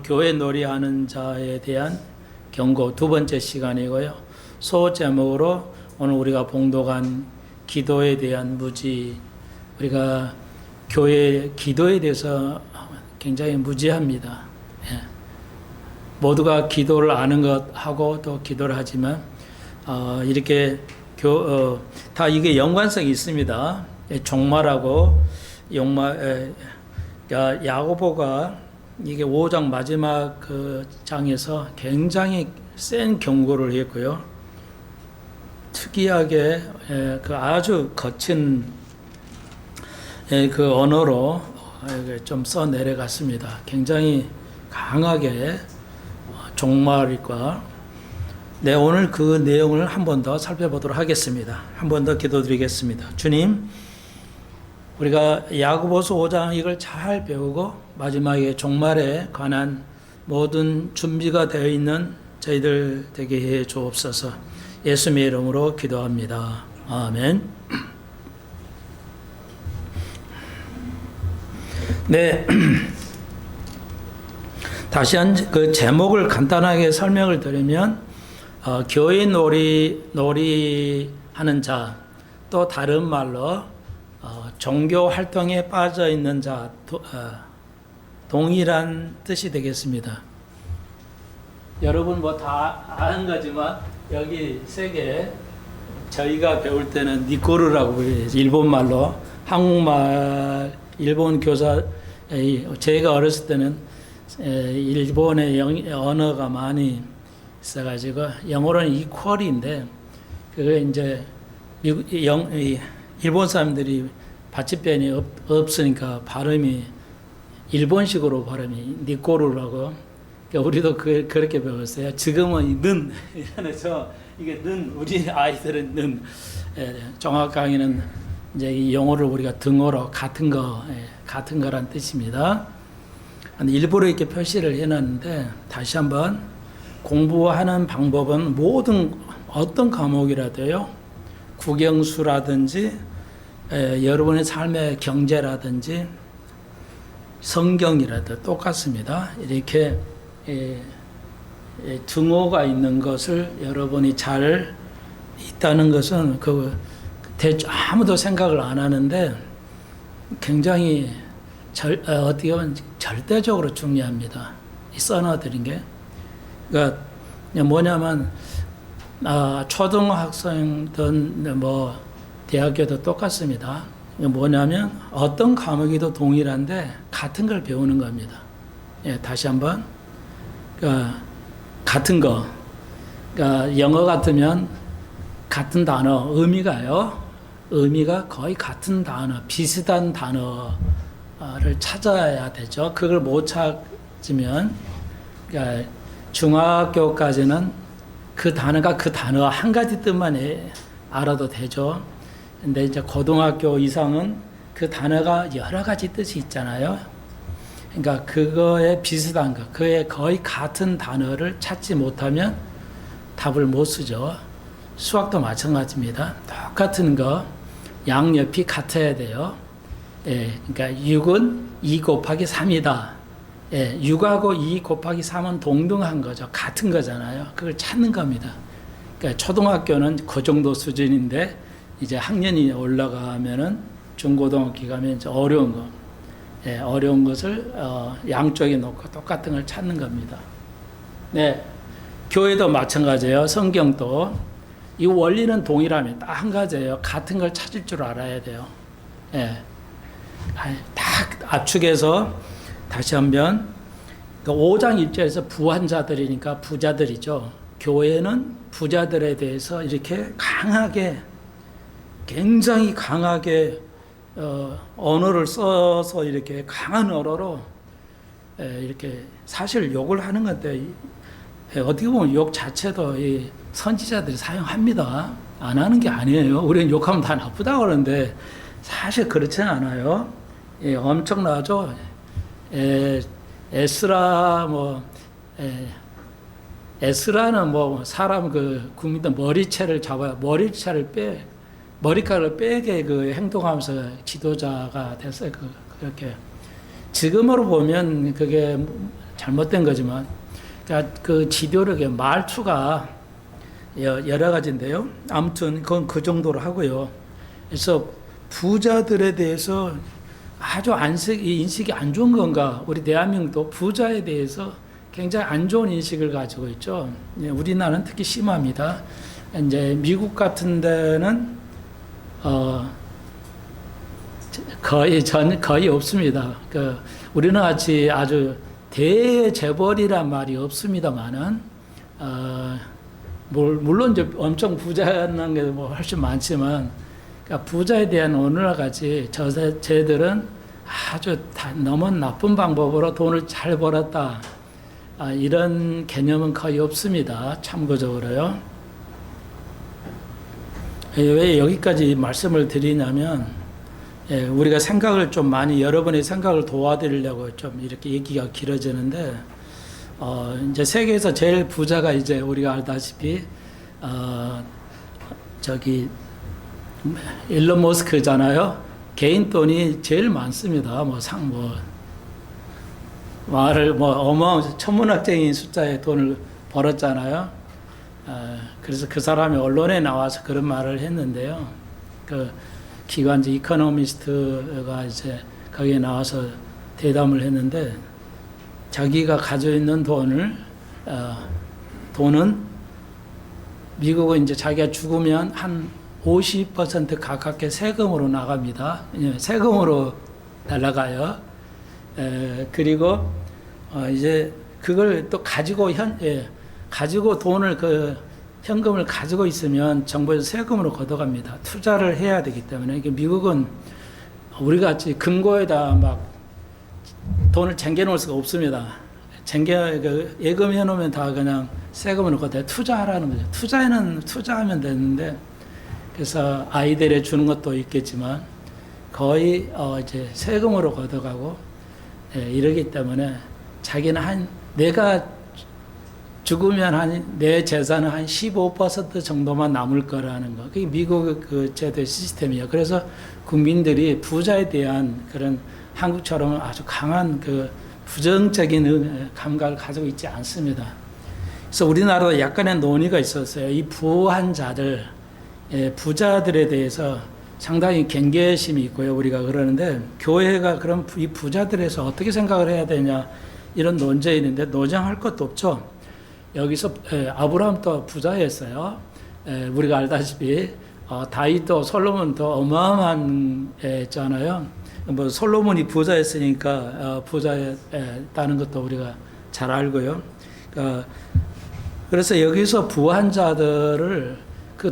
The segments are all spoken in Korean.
교회 놀이하는 자에 대한 경고 두 번째 시간이고요. 소 제목으로 오늘 우리가 봉독한 기도에 대한 무지, 우리가 교회 기도에 대해서 굉장히 무지합니다. 예. 모두가 기도를 아는 것하고 또 기도를 하지만 이렇게 다 이게 연관성이 있습니다. 종말하고 야고보가 이게 5장 마지막 그 장에서 굉장히 센 경고를 했고요. 특이하게 그 아주 거친 그 언어로 좀 써 내려갔습니다. 굉장히 강하게 종말과 오늘 그 내용을 한 번 더 살펴보도록 하겠습니다. 한 번 더 기도드리겠습니다. 주님, 우리가 야고보서 5장 이걸 잘 배우고 마지막에 종말에 관한 모든 준비가 되어 있는 저희들 되게 해 주옵소서. 예수님의 이름으로 기도합니다. 아멘. 네. 다시 그 제목을 간단하게 설명을 드리면 교회 놀이하는 자, 또 다른 말로 종교 활동에 빠져 있는 자, 동일한 뜻이 되겠습니다. 여러분 뭐 다 아는 거지만 여기 세 개 저희가 배울 때는 니꼬르라고 불려요. 일본 말로. 한국말 일본 교사 제가 어렸을 때는 일본의 언어가 많이 있어가지고 영어로는 이퀄인데 그게 이제 일본 사람들이 받침변이 없으니까 발음이 일본식으로 발음이 니꼬르라고. 그러니까 우리도 그렇게 배웠어요. 지금은 는 이래서 이게 는 우리 아이들은 는 정확하게는 이제 이 영어를 우리가 등어로 같은 거란 뜻입니다. 일부러 이렇게 표시를 해놨는데 다시 한번 공부하는 방법은 모든 어떤 과목이라도요, 국영수라든지 여러분의 삶의 경제라든지 성경이라도 똑같습니다. 이렇게 등호가 있는 것을 여러분이 잘 있다는 것은 아무도 생각을 안 하는데 굉장히 어떻게 보면 절대적으로 중요합니다. 이 써놔드린 게. 그러니까 뭐냐면 초등학생든 뭐 대학교도 똑같습니다. 뭐냐면 어떤 과목이도 동일한데 같은 걸 배우는 겁니다. 예, 다시 한번. 그러니까 같은 거. 그러니까 영어 같으면 같은 단어, 의미가 거의 같은 단어, 비슷한 단어를 찾아야 되죠. 그걸 못 찾으면, 그러니까 중학교까지는 그 단어가 그 단어 한 가지 뜻만 알아도 되죠. 근데 이제 고등학교 이상은 그 단어가 여러 가지 뜻이 있잖아요. 그러니까 그거에 비슷한 거, 그에 거의 같은 단어를 찾지 못하면 답을 못 쓰죠. 수학도 마찬가지입니다. 똑같은 거, 양옆이 같아야 돼요. 예, 그러니까 6은 2 곱하기 3이다. 예, 6하고 2 곱하기 3은 동등한 거죠. 같은 거잖아요. 그걸 찾는 겁니다. 그러니까 초등학교는 그 정도 수준인데 이제 학년이 올라가면은 중고등학교 가면 이제 어려운 거, 예, 어려운 것을 양쪽에 놓고 똑같은 걸 찾는 겁니다. 네, 교회도 마찬가지예요. 성경도 이 원리는 동일하면 딱 한 가지예요. 같은 걸 찾을 줄 알아야 돼요. 예, 딱 압축해서 다시 한번 5장 1절에서 부한 자들이니까 부자들이죠. 교회는 부자들에 대해서 이렇게 강하게, 굉장히 강하게 언어를 써서 이렇게 강한 언어로 이렇게 사실 욕을 하는 건데 어떻게 보면 욕 자체도 이 선지자들이 사용합니다. 안 하는 게 아니에요. 우리는 욕하면 다 나쁘다고 그러는데 사실 그렇지는 않아요. 예, 엄청나죠. 에스라는 뭐 사람 국민들 머리채를 잡아요. 머리카락을 빼게 행동하면서 지도자가 됐어요. 그렇게 지금으로 보면 그게 잘못된 거지만, 그러니까 그 지도력의 말투가 여러 가지인데요. 아무튼 그건 그 정도로 하고요. 그래서 부자들에 대해서 아주 인식이 안 좋은 건가? 우리 대한민국도 부자에 대해서 굉장히 안 좋은 인식을 가지고 있죠. 우리나라는 특히 심합니다. 이제 미국 같은 데는 거의 없습니다. 우리는 같이 아주 대재벌이란 말이 없습니다만은 물론 이제 엄청 부자라는 게 뭐 훨씬 많지만, 그러니까 부자에 대한 오늘날 같이 쟤들은 아주 너무 나쁜 방법으로 돈을 잘 벌었다, 이런 개념은 거의 없습니다. 참고적으로요. 왜 여기까지 말씀을 드리냐면, 우리가 생각을 좀 많이, 여러분의 생각을 도와드리려고 좀 이렇게 얘기가 길어지는데, 이제 세계에서 제일 부자가 이제 우리가 알다시피, 일론 머스크잖아요. 개인 돈이 제일 많습니다. 어마어마한 천문학적인 숫자의 돈을 벌었잖아요. 그래서 그 사람이 언론에 나와서 그런 말을 했는데요. 그 기관지 이코노미스트가 이제 거기에 나와서 대담을 했는데, 자기가 가지고 있는 돈은 미국은 이제 자기가 죽으면 한 50% 가깝게 세금으로 나갑니다. 세금으로 날아가요. 그리고 이제 그걸 또 가지고 돈을 현금을 가지고 있으면 정부에서 세금으로 걷어갑니다. 투자를 해야 되기 때문에. 미국은 우리 같이 금고에다 막 돈을 쟁겨 놓을 수가 없습니다. 예금해 놓으면 다 그냥 세금으로 걷어요. 투자하라는 거죠. 투자하면 되는데, 그래서 아이들에 주는 것도 있겠지만 거의 이제 세금으로 걷어가고, 이러기 때문에 자기는 내가 죽으면 내 재산은 한 15% 정도만 남을 거라는 거. 그게 미국 그 제도의 시스템이에요. 그래서 국민들이 부자에 대한 그런 한국처럼 아주 강한 그 부정적인 감각을 가지고 있지 않습니다. 그래서 우리나라도 약간의 논의가 있었어요. 이 부한 자들, 부자들에 대해서 상당히 경계심이 있고요. 우리가 그러는데, 교회가 그럼 이 부자들에서 어떻게 생각을 해야 되냐, 이런 논쟁이 있는데, 논쟁할 것도 없죠. 여기서 아브라함도 부자였어요. 우리가 알다시피 다윗도 솔로몬도 어마어마한 했잖아요. 솔로몬이 부자였으니까 부자였다는 것도 우리가 잘 알고요. 그래서 여기서 부한 자들을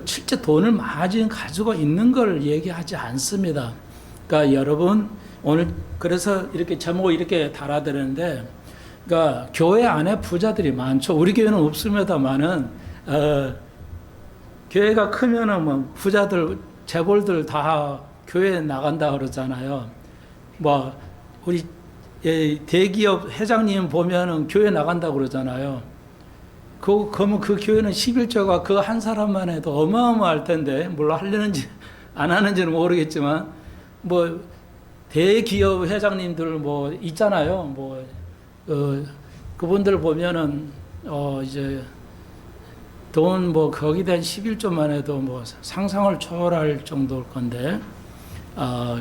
실제 돈을 많이 가지고 있는 걸 얘기하지 않습니다. 그러니까 여러분, 오늘 그래서 이렇게 제목을 이렇게 달아드렸는데, 그러니까 교회 안에 부자들이 많죠. 우리 교회는 없습니다만은, 교회가 크면은 부자들, 재벌들 다 교회에 나간다 그러잖아요. 우리 대기업 회장님 보면은 교회 나간다고 그러잖아요. 그러면 그 교회는 11조가 그 한 사람만 해도 어마어마할 텐데, 물론 하려는지 안 하는지는 모르겠지만, 대기업 회장님들 있잖아요. 그분들 보면은, 이제 돈 거기에 대한 11조만 해도 상상을 초월할 정도일 건데,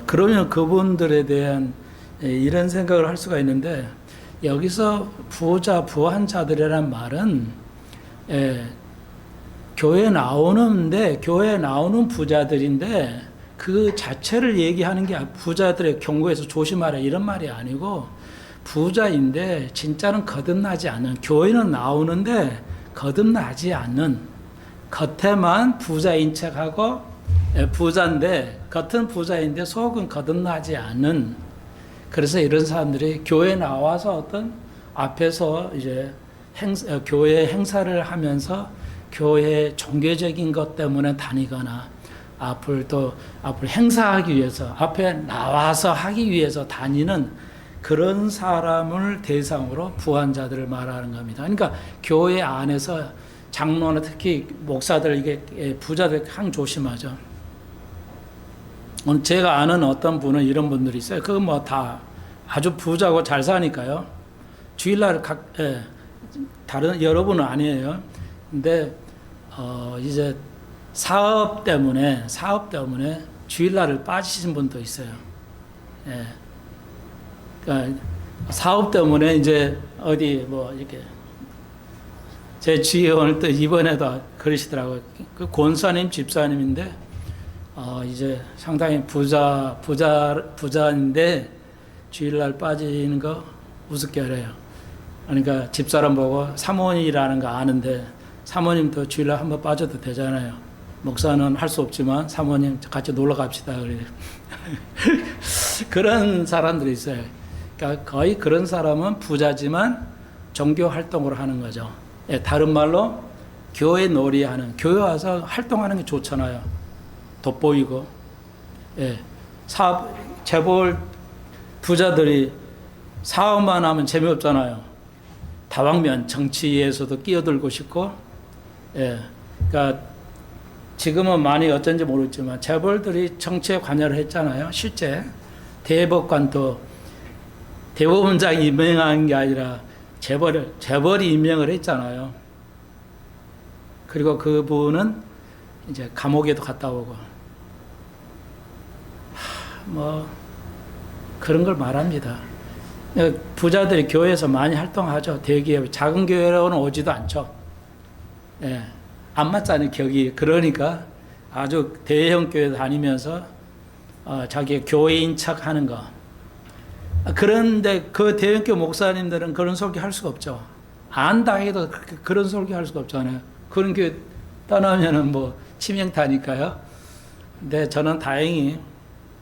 그러면 그분들에 대한 이런 생각을 할 수가 있는데, 여기서 부한 자들이란 말은, 교회에 나오는 부자들인데, 그 자체를 얘기하는 게 부자들의 경고에서 조심하라 이런 말이 아니고, 부자인데 진짜는 거듭나지 않는, 교회는 나오는데 거듭나지 않는, 겉에만 부자인 척하고 부자인데, 겉은 부자인데 속은 거듭나지 않는, 그래서 이런 사람들이 교회에 나와서 어떤 앞에서 이제 교회 행사를 하면서 교회 종교적인 것 때문에 다니거나, 앞을 행사하기 위해서, 앞에 나와서 하기 위해서 다니는 그런 사람을 대상으로 부한 자들을 말하는 겁니다. 그러니까 교회 안에서 장로나 특히 목사들, 이게 부자들 항상 조심하죠. 오늘 제가 아는 어떤 분은 이런 분들이 있어요. 그건 다 아주 부자고 잘 사니까요. 주일날 다른 여러분은 아니에요. 근데 이제 사업 때문에 주일날을 빠지신 분도 있어요. 예. 그러니까 사업 때문에 이제 어디 뭐 이렇게 제 주위에 오늘 또 이번에도 그러시더라고요. 그 권사님 집사님인데 이제 상당히 부자인데 주일날 빠지는 거 우습게 하래요. 그러니까 집사람 보고 사모님이라는 거 아는데 사모님도 주일날 한번 빠져도 되잖아요. 목사는 할 수 없지만 사모님 같이 놀러 갑시다. 그래요. 그런 사람들이 있어요. 그러니까 거의 그런 사람은 부자지만 종교 활동을 하는 거죠. 예, 다른 말로 교회 놀이하는, 교회 와서 활동하는 게 좋잖아요. 돋보이고. 예, 재벌 부자들이 사업만 하면 재미없잖아요. 다방면 정치에서도 끼어들고 싶고, 예, 그러니까 지금은 많이 어쩐지 모르겠지만 재벌들이 정치에 관여를 했잖아요. 실제 대법관도 대법원장이 임명한 게 아니라 재벌이 임명을 했잖아요. 그리고 그분은 이제 감옥에도 갔다 오고, 뭐 그런 걸 말합니다. 부자들이 교회에서 많이 활동하죠. 대기업, 작은 교회로는 오지도 않죠. 예, 안 맞잖아요, 격이. 그러니까 아주 대형 교회 다니면서 자기 교회인 척 하는 거. 그런데 그 대형 교회 목사님들은 그런 설교 할 수가 없죠. 안다 해도 그런 설교 할 수가 없잖아요. 그런 교회 떠나면은 뭐 치명타니까요. 근데 저는 다행히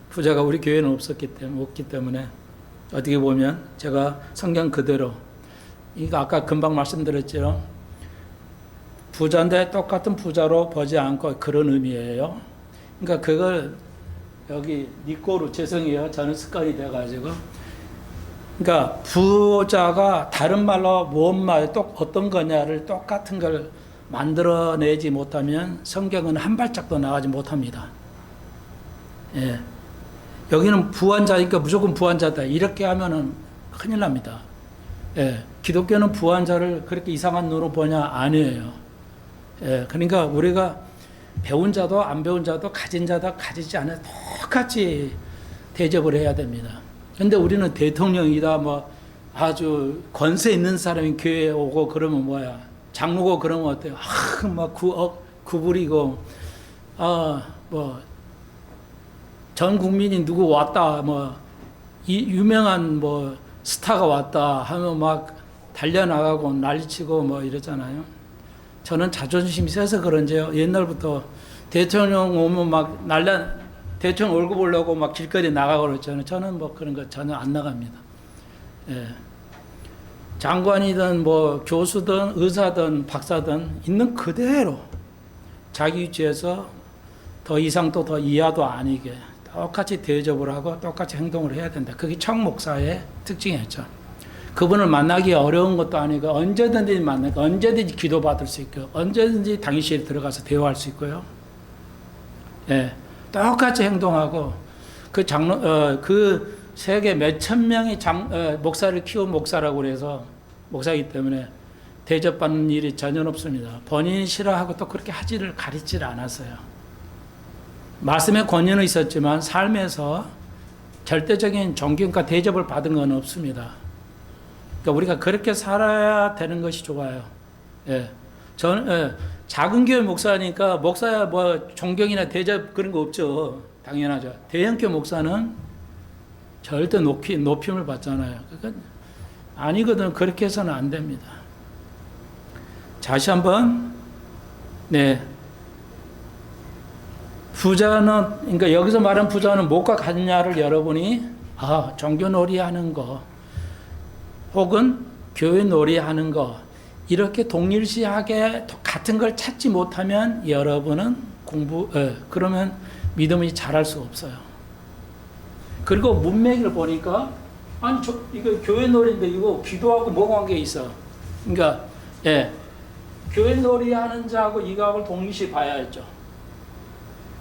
부자가 우리 교회는 없기 때문에 어떻게 보면 제가 성경 그대로, 이거 아까 금방 말씀드렸죠. 부자인데 똑같은 부자로 보지 않고, 그런 의미예요. 그러니까 그걸 여기 니꼬로, 죄송해요. 저는 습관이 돼가지고. 그러니까 부자가 다른 말로 뭔 말, 어떤 거냐를 똑같은 걸 만들어내지 못하면 성경은 한 발짝도 나가지 못합니다. 예. 여기는 부한자니까 무조건 부한자다, 이렇게 하면은 큰일 납니다. 예. 기독교는 부한자를 그렇게 이상한 눈으로 보냐? 아니에요. 예. 그러니까 우리가 배운 자도 안 배운 자도 가진 자도 가지지 않아도 똑같이 대접을 해야 됩니다. 근데 우리는 대통령이다, 뭐 아주 권세 있는 사람이 교회에 오고 그러면 뭐야? 장로고 그러면 어때요? 막 구부리고, 뭐 전 국민이 누구 왔다, 뭐 유명한 뭐 스타가 왔다 하면 막 달려나가고 난리치고 뭐 이러잖아요. 저는 자존심이 세서 그런지요, 옛날부터 대통령 오면 막 대통령 얼굴 보려고 막 길거리 나가고 그랬잖아요. 저는 뭐 그런 거 전혀 안 나갑니다. 예. 장관이든 뭐 교수든 의사든 박사든 있는 그대로 자기 위치에서 더 이상 또 더 이하도 아니게 똑같이 대접을 하고 똑같이 행동을 해야 된다. 그게 청목사의 특징이었죠. 그분을 만나기 어려운 것도 아니고 언제든지 만나고 언제든지 기도받을 수 있고 언제든지 당일실에 들어가서 대화할 수 있고요. 예, 똑같이 행동하고 그 세계 몇천 명의 목사를 키운 목사라고 그래서 목사이기 때문에 대접받는 일이 전혀 없습니다. 본인이 싫어하고 또 그렇게 하지를 가르치질 않았어요. 말씀의 권위는 있었지만 삶에서 절대적인 존경과 대접을 받은 건 없습니다. 그러니까 우리가 그렇게 살아야 되는 것이 좋아요. 예. 작은 교회 목사니까 목사야 뭐 존경이나 대접 그런 거 없죠. 당연하죠. 대형교회 목사는 절대 높임을 받잖아요. 그러니까 아니거든. 그렇게 해서는 안 됩니다. 다시 한번, 네. 부자는, 그러니까 여기서 말하는 부자는 무엇과 같냐를 여러분이, 종교놀이 하는 거, 혹은 교회 놀이 하는 거, 이렇게 동일시하게 같은 걸 찾지 못하면 여러분은 그러면 믿음이 자랄 수 없어요. 그리고 문맥을 보니까, 이거 교회 놀이인데 이거 기도하고 뭐가 관계 있어? 그러니까, 예. 교회 놀이 하는 자하고 이거하고 동일시 봐야죠.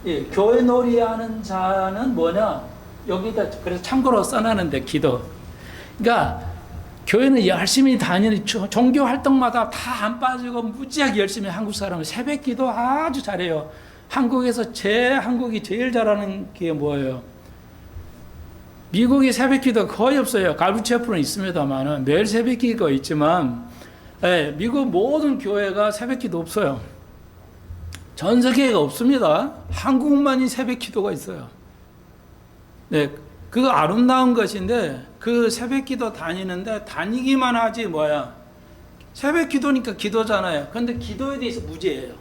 예, 교회 놀이 하는 자는 뭐냐? 여기다, 그래서 참고로 써놨는데, 기도. 그러니까 교회는 열심히 다니는 종교 활동마다 다 안 빠지고 무지하게 열심히 한국 사람은 새벽 기도 아주 잘해요. 한국에서 한국이 제일 잘하는 게 뭐예요? 미국이 새벽 기도 거의 없어요. 갈부체프는 있습니다만 매일 새벽 기도가 있지만 미국 모든 교회가 새벽 기도 없어요. 전 세계가 없습니다. 한국만이 새벽 기도가 있어요. 네, 그거 아름다운 것인데 그 새벽 기도 다니는데 다니기만 하지 새벽 기도니까 기도잖아요. 그런데 기도에 대해서 무지해요.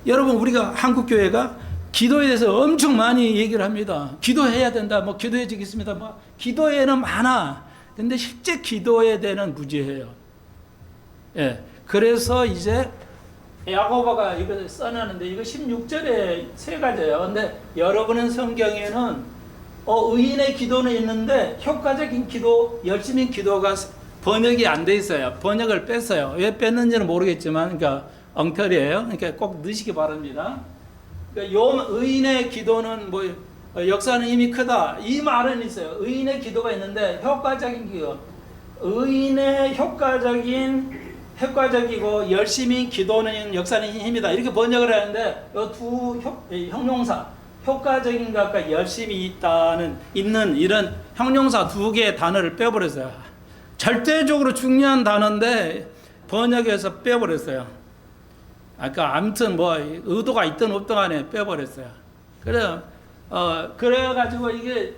여러분 우리가 한국 교회가 기도에 대해서 엄청 많이 얘기를 합니다. 기도해야 된다. 기도해 주겠습니다. 기도에는 많아. 근데 실제 기도에 대한 무지해요. 예. 그래서 이제 야고보가 이걸 써놨는데 이거 16절에 세 가지예요. 근데 여러분은 성경에는 의인의 기도는 있는데 효과적인 기도, 열심히 기도가 번역이 안 돼 있어요. 번역을 뺐어요. 왜 뺐는지는 모르겠지만, 그러니까 엉터리예요. 그러니까 꼭 넣으시기 바랍니다. 그러니까 의인의 기도는 역사는 이미 크다. 이 말은 있어요. 의인의 기도가 있는데 효과적인 기도. 의인의 효과적이고 열심히 기도는 역사는 힘이다. 이렇게 번역을 하는데 이 두 형용사, 효과적인 것과 열심히 있는 이런 형용사 두 개의 단어를 빼버렸어요. 절대적으로 중요한 단어인데 번역에서 빼버렸어요. 아무튼 의도가 있든 없든 간에 빼버렸어요. 그래가지고 이게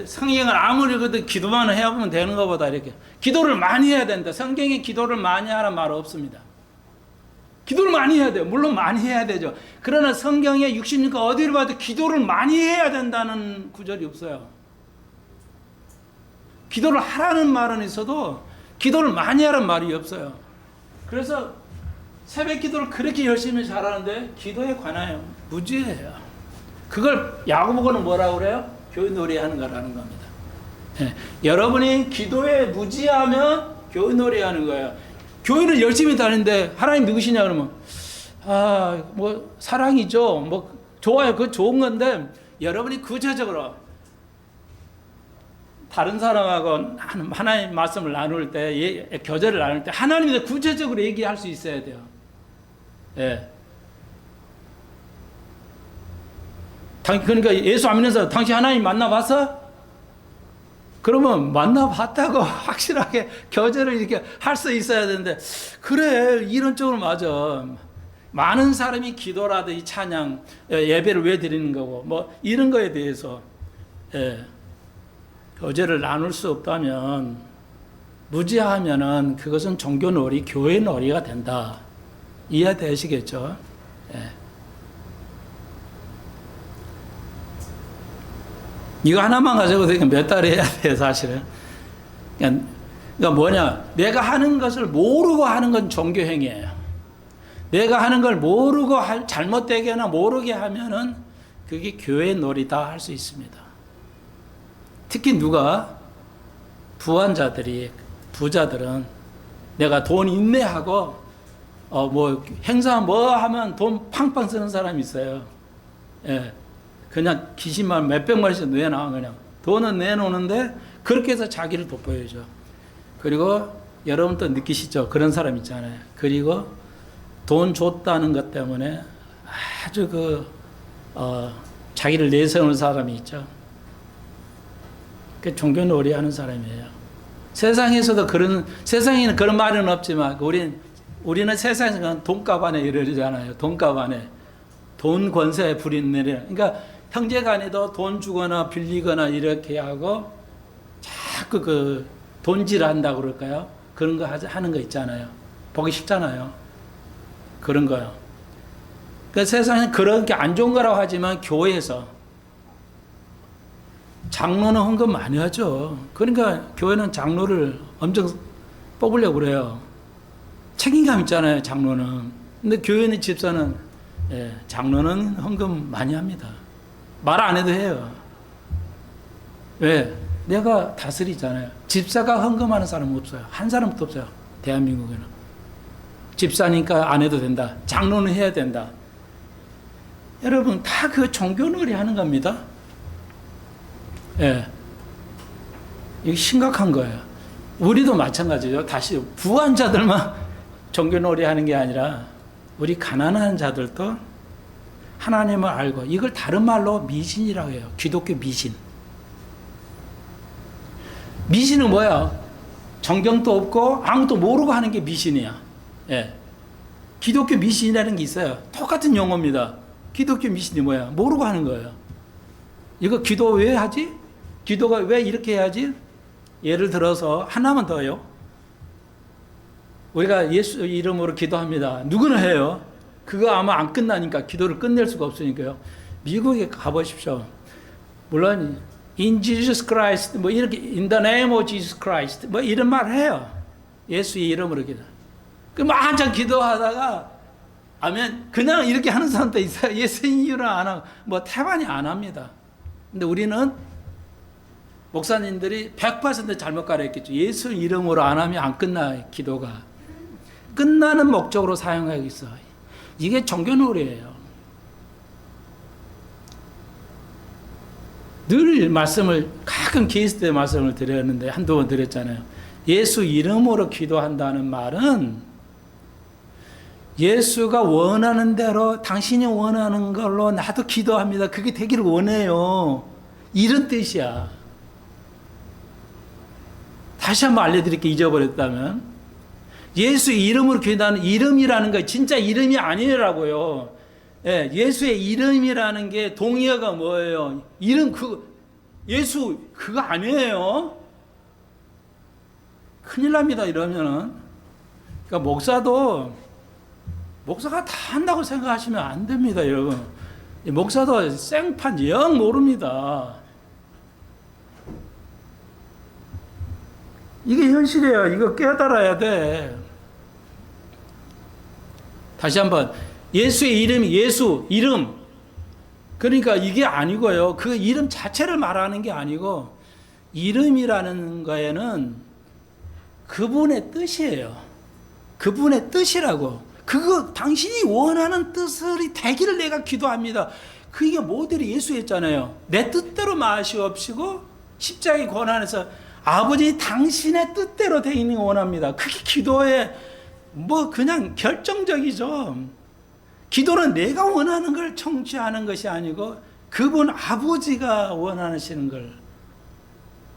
성경을 아무리 그래도 기도만 해보면 되는 것보다 이렇게 기도를 많이 해야 된다. 성경에 기도를 많이 하라는 말 없습니다. 기도를 많이 해야 돼요. 물론 많이 해야 되죠. 그러나 성경에 60년 어디를 봐도 기도를 많이 해야 된다는 구절이 없어요. 기도를 하라는 말은 있어도 기도를 많이 하라는 말이 없어요. 그래서 새벽 기도를 그렇게 열심히 잘하는데 기도에 관하여 무지해요. 그걸 야고보는 뭐라고 그래요? 교회 놀이하는 거라는 겁니다. 여러분이 기도에 무지하면 교회 놀이하는 거예요. 교회를 열심히 다니는데 하나님 누구시냐 그러면 사랑이죠. 좋아요. 그거 좋은 건데 여러분이 구체적으로 다른 사람하고 하나님 말씀을 나눌 때, 교제를 나눌 때 하나님에 구체적으로 얘기할 수 있어야 돼요. 예. 그러니까 예수 안 믿는 사람, 당신 하나님 만나봤어? 그러면 만나봤다고 확실하게 교제를 이렇게 할 수 있어야 되는데, 그래, 이론적으로 맞아. 많은 사람이 기도라든지 찬양, 예배를 왜 드리는 거고, 이런 거에 대해서, 교제를 나눌 수 없다면, 무지하면은 그것은 종교 놀이, 교회 놀이가 된다. 이해되시겠죠? 이거 하나만 가지고 몇 달 해야 돼, 사실은. 그러니까 뭐냐, 내가 하는 것을 모르고 하는 건 종교행위예요. 내가 하는 걸 모르고 잘못되게나 모르게 하면은 그게 교회 놀이다 할 수 있습니다. 특히 부자들은 내가 돈 인내하고 행사 하면 돈 팡팡 쓰는 사람이 있어요. 예. 그냥 기신만 몇백만 원씩 내놔. 그냥 돈은 내놓는데 그렇게 해서 자기를 돋보여줘. 그리고 여러분 또 느끼시죠? 그런 사람 있잖아요. 그리고 돈 줬다는 것 때문에 아주 자기를 내세우는 사람이 있죠. 그 종교 놀이 하는 사람이에요. 세상에는 그런 말은 없지만 우리는 세상에서 돈값 안에 이러잖아요. 돈값 안에 돈 권세에 부리는. 그러니까 형제 간에도 돈 주거나 빌리거나 이렇게 하고 자꾸 돈질한다고 그럴까요? 그런 거 하는 거 있잖아요. 보기 쉽잖아요. 그런 거요. 그 세상에 그런 게 안 좋은 거라고 하지만 교회에서 장로는 헌금 많이 하죠. 그러니까 교회는 장로를 엄청 뽑으려고 그래요. 책임감 있잖아요, 장로는. 근데 교회는 집사는 장로는 헌금 많이 합니다. 말 안 해도 해요. 왜? 내가 다스리잖아요. 집사가 헌금하는 사람은 없어요. 한 사람도 없어요. 대한민국에는. 집사니까 안 해도 된다. 장로는 해야 된다. 여러분 다 그 종교놀이 하는 겁니다. 예. 이게 심각한 거예요. 우리도 마찬가지죠. 다시 부한 자들만 종교놀이 하는 게 아니라 우리 가난한 자들도 하나님을 알고, 이걸 다른 말로 미신이라고 해요. 기독교 미신. 미신은 뭐야? 정경도 없고 아무것도 모르고 하는 게 미신이야. 예. 기독교 미신이라는 게 있어요. 똑같은 용어입니다. 기독교 미신이 뭐야? 모르고 하는 거예요. 이거 기도 왜 하지? 기도가 왜 이렇게 해야지? 예를 들어서 하나만 더요. 우리가 예수 이름으로 기도합니다. 누구는 해요. 그거 아마 안 끝나니까, 기도를 끝낼 수가 없으니까요. 미국에 가보십시오. 물론 in Jesus Christ, 뭐 이렇게 in the name of Jesus Christ, 뭐 이런 말 해요. 예수의 이름으로 기도. 그 한참 기도하다가 아멘, 그냥 이렇게 하는 사람도 있어요. 예수님 이름으로 안 하고, 뭐 태반이 안 합니다. 근데 우리는 목사님들이 100% 잘못 가르쳤겠죠. 예수 이름으로 안 하면 안 끝나, 기도가. 끝나는 목적으로 사용하고 있어. 이게 종교놀이예요. 늘 말씀을, 가끔 케이스 때 말씀을 드렸는데, 한두 번 드렸잖아요. 예수 이름으로 기도한다는 말은 예수가 원하는 대로, 당신이 원하는 걸로 나도 기도합니다. 그게 되기를 원해요. 이런 뜻이야. 다시 한번 알려드릴게요. 잊어버렸다면. 예수 이름으로 기도하는 이름이라는 거 진짜 이름이 아니라고요. 예, 예수의 이름이라는 게 동의어가 뭐예요? 이름 예수 그거 아니에요. 큰일 납니다. 이러면은. 그러니까 목사가 다 한다고 생각하시면 안 됩니다, 여러분. 목사도 생판 영 모릅니다. 이게 현실이에요. 이거 깨달아야 돼. 다시 한번, 예수의 이름이 예수 이름, 그러니까 이게 아니고요. 그 이름 자체를 말하는 게 아니고, 이름이라는 거에는 그분의 뜻이에요. 그분의 뜻이라고. 그거 당신이 원하는 뜻이 되기를 내가 기도합니다. 그게 모델이 예수였잖아요. 내 뜻대로 마시옵시고 십자가의 고난에서 아버지 당신의 뜻대로 되기를 원합니다. 그게 기도의 뭐 그냥 결정적이죠. 기도는 내가 원하는 걸 청취하는 것이 아니고 그분 아버지가 원하시는 걸,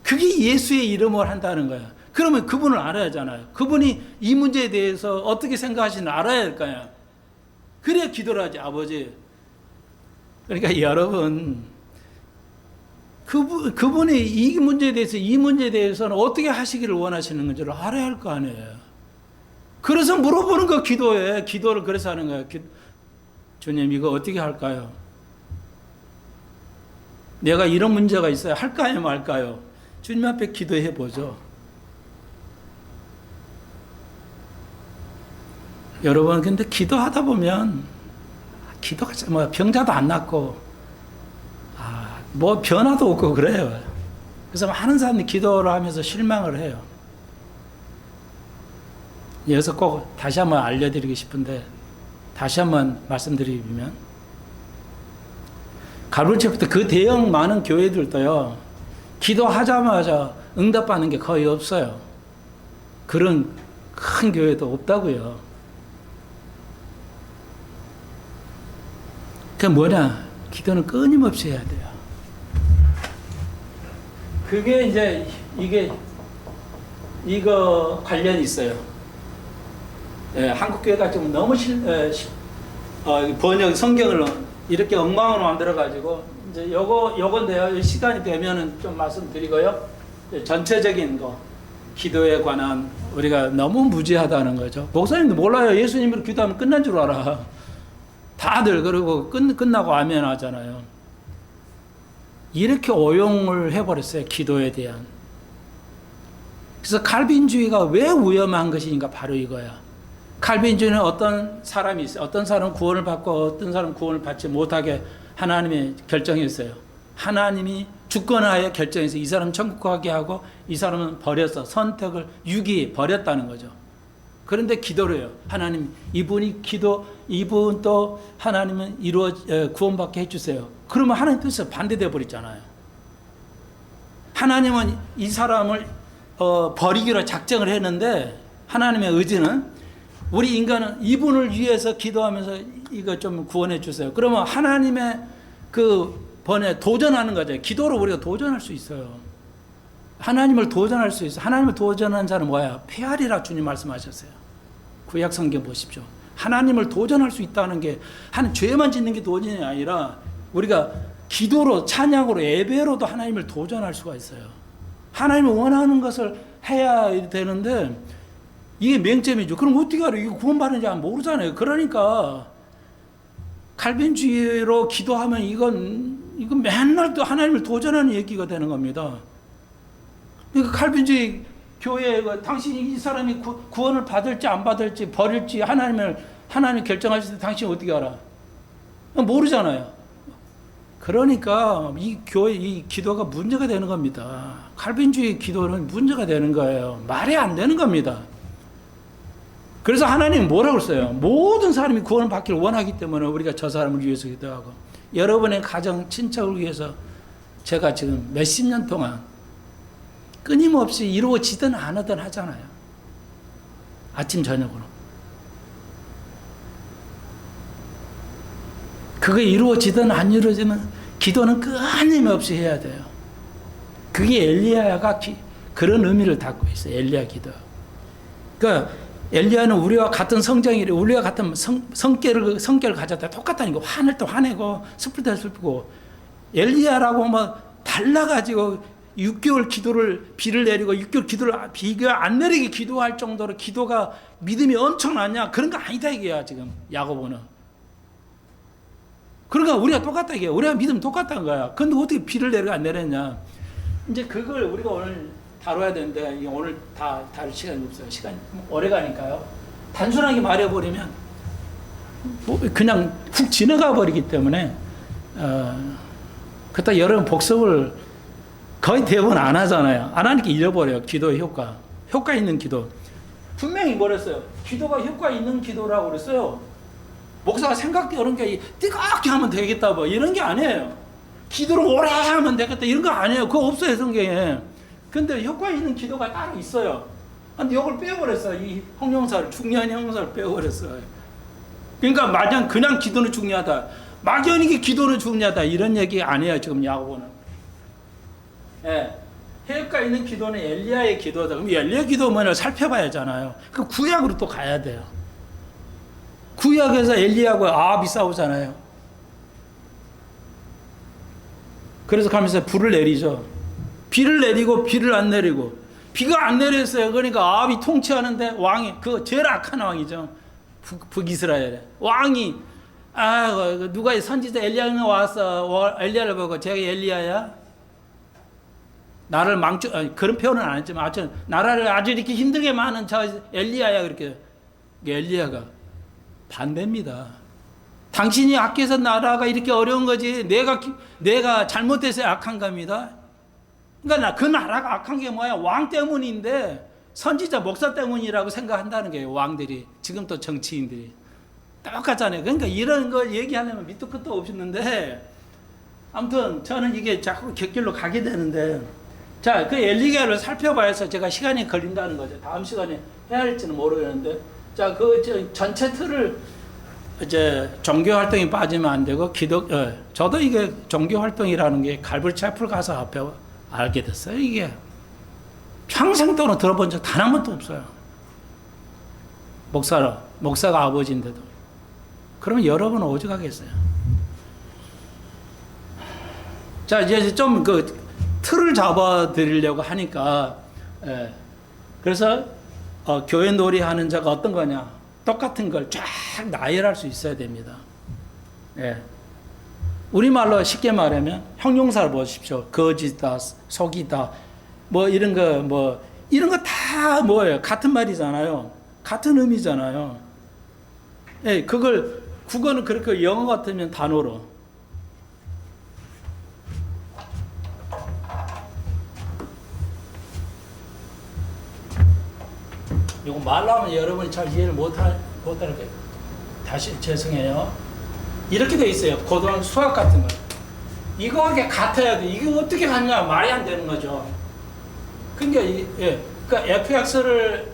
그게 예수의 이름을 한다는 거야. 그러면 그분을 알아야 하잖아요. 그분이 이 문제에 대해서 어떻게 생각하시는지 알아야 할 거야. 그래야 기도를 하지, 아버지. 그러니까 여러분, 그분이 이 문제에 대해서는 어떻게 하시기를 원하시는 건지를 알아야 할 거 아니에요. 그래서 물어보는 거 기도에, 기도를 그래서 하는 거예요. 주님, 이거 어떻게 할까요? 내가 이런 문제가 있어요. 할까요, 말까요? 주님 앞에 기도해 보죠. 여러분, 근데 기도하다 보면 기도가 뭐 병자도 안 낫고 뭐 변화도 없고 그래요. 그래서 많은 사람들이 기도를 하면서 실망을 해요. 여기서 꼭 다시 한번 알려드리고 싶은데, 다시 한번 말씀드리면, 가불체부터 그 대형 많은 교회들도요, 기도하자마자 응답받는 게 거의 없어요. 그런 큰 교회도 없다고요. 그게 뭐냐? 기도는 끊임없이 해야 돼요. 그게 이제 이거 관련이 있어요. 예, 한국 교회가 좀 너무 번역 성경을 이렇게 엉망으로 만들어 가지고 이제 요건데요. 시간이 되면은 좀 말씀드리고요. 전체적인 거, 기도에 관한, 우리가 너무 무지하다는 거죠. 목사님도 몰라요. 예수님으로 기도하면 끝난 줄 알아. 다들 그러고 끝나고 아멘 하잖아요. 이렇게 오용을 해버렸어요, 기도에 대한. 그래서 칼빈주의가 왜 위험한 것인가, 바로 이거야. 칼빈주의는 어떤 사람이 있어요. 어떤 사람은 구원을 받고 어떤 사람은 구원을 받지 못하게 하나님이 결정했어요. 하나님이 주권하에 결정해서 이 사람은 천국 가게 하고 이 사람은 버려서 선택을 유기 버렸다는 거죠. 그런데 기도를 해요. 하나님, 이분 또 하나님은 구원받게 해주세요. 그러면 하나님 뜻에 반대되어 버리잖아요. 하나님은 이 사람을 버리기로 작정을 했는데 하나님의 의지는 우리 인간은 이분을 위해서 기도하면서 이거 좀 구원해 주세요. 그러면 하나님의 그 번에 도전하는 거죠. 기도로 우리가 도전할 수 있어요. 하나님을 도전할 수 있어요. 하나님을 도전하는 자는 뭐야? 패하리라 주님 말씀하셨어요. 구약 성경 보십시오. 하나님을 도전할 수 있다는 게 한 죄만 짓는 게 도전이 아니라 우리가 기도로 찬양으로 예배로도 하나님을 도전할 수가 있어요. 하나님이 원하는 것을 해야 되는데 이게 맹점이죠. 그럼 어떻게 알아요? 이거 구원받는지 모르잖아요. 그러니까 칼빈주의로 기도하면 이건 맨날 또 하나님을 도전하는 얘기가 되는 겁니다. 그러니까 칼빈주의 교회 당신이 이 사람이 구원을 받을지 안 받을지 버릴지 하나님 결정하실 때 당신이 어떻게 알아? 모르잖아요. 그러니까 이 교회 이 기도가 문제가 되는 겁니다. 칼빈주의 기도는 문제가 되는 거예요. 말이 안 되는 겁니다. 그래서 하나님은 뭐라고 써요? 모든 사람이 구원을 받기를 원하기 때문에 우리가 저 사람을 위해서 기도하고 여러분의 가정, 친척을 위해서 제가 지금 몇십 년 동안 끊임없이 이루어지든 안 하든 하잖아요. 아침 저녁으로. 그게 이루어지든 안 이루어지든 기도는 끊임없이 해야 돼요. 그게 엘리야가 그런 의미를 담고 있어요. 엘리야 기도. 그러니까 엘리야는 우리와 같은 성장이래. 우리와 같은 성격을 가졌다. 똑같다니까. 화낼 때 화내고 슬플 때 슬프고. 엘리야라고 뭐 달라가지고 6개월 기도를 비를 내리고 6개월 기도를 비가 안 내리게 기도할 정도로 기도가 믿음이 엄청나냐? 그런 거 아니다 이게야 지금 야고보는. 그러니까 우리가 똑같다 이게. 우리가 믿음 똑같다는 거야. 근데 어떻게 비를 내리고 안 내렸냐? 이제 그걸 우리가 오늘 다뤄야 되는데 이게 오늘 다 다룰 시간이 없어요. 시간이 오래 가니까요. 단순하게 말해버리면 그냥 훅 지나가 버리기 때문에 그때 여러분 복습을 거의 대부분 안 하잖아요. 안 하니까 잃어버려요. 기도의 효과 있는 기도. 분명히 뭐랬어요? 기도가 효과 있는 기도라고 그랬어요. 목사가 생각대로 그런 게 뜨겁게 하면 되겠다 뭐 이런 게 아니에요. 기도를 오래 하면 되겠다 이런 거 아니에요. 그거 없어요 성경에. 근데 효과 있는 기도가 따로 있어요. 근데 이걸 빼버렸어요. 이 형용사를, 중요한 형용사를 빼버렸어요. 그러니까 마냥 그냥 기도는 중요하다. 막연히 기도는 중요하다. 이런 얘기 아니에요. 지금 야고보는. 예. 효과 있는 기도는 엘리야의 기도다. 그럼 엘리야 기도 뭐냐 살펴봐야 하잖아요. 그 구약으로 또 가야 돼요. 구약에서 엘리야하고 아합이 싸우잖아요. 그래서 가면서 불을 내리죠. 비를 내리고 비를 안 내리고 비가 안 내렸어요. 그러니까 아합이 통치하는데 왕이 그 제일 악한 왕이죠. 북이스라엘에 왕이 누가 선지자 엘리야가 와서 엘리야를 보고 제가 엘리야야 나를 그런 표현은 안 했지만 하여튼 나라를 아주 이렇게 힘들게 많은 저 엘리야야 그렇게 엘리야가 반대입니다. 당신이 악해서 나라가 이렇게 어려운 거지 내가 잘못해서 악한 겁니다. 그러니까 그 나라가 악한 게 뭐야? 왕 때문인데 선지자 목사 때문이라고 생각한다는 거예요. 왕들이 지금 또 정치인들이 똑같잖아요. 그러니까 이런 걸 얘기하려면 밑도 끝도 없었는데 아무튼 저는 이게 자꾸 곁길로 가게 되는데 자, 그 엘리야를 살펴봐야 해서 제가 시간이 걸린다는 거죠. 다음 시간에 해야 할지는 모르겠는데 자, 전체 틀을 이제 종교 활동이 빠지면 안 되고 저도 이게 종교 활동이라는 게 갈불 채플 가서 앞에 알게 됐어요. 이게 평생 동안 들어본 적 단 한 번도 없어요. 목사가 아버지인데도. 그러면 여러분은 오죽하겠어요. 자, 이제 좀 틀을 잡아 드리려고 하니까 그래서 교회 놀이 하는 자가 어떤 거냐? 똑같은 걸 쫙 나열할 수 있어야 됩니다. 우리말로 쉽게 말하면 형용사를 보십시오. 거짓다, 속이다, 이런 거 다 뭐예요? 같은 말이잖아요. 같은 의미잖아요. 그걸 국어는 그렇게 영어 같으면 단어로. 이거 말로 하면 여러분이 잘 이해를 못할 거예요. 다시 죄송해요. 이렇게 돼 있어요. 고등학교 수학 같은 거. 이거하게 같아야 돼. 이게 어떻게 같냐? 말이 안 되는 거죠. 그러니까, 그러니까 fx를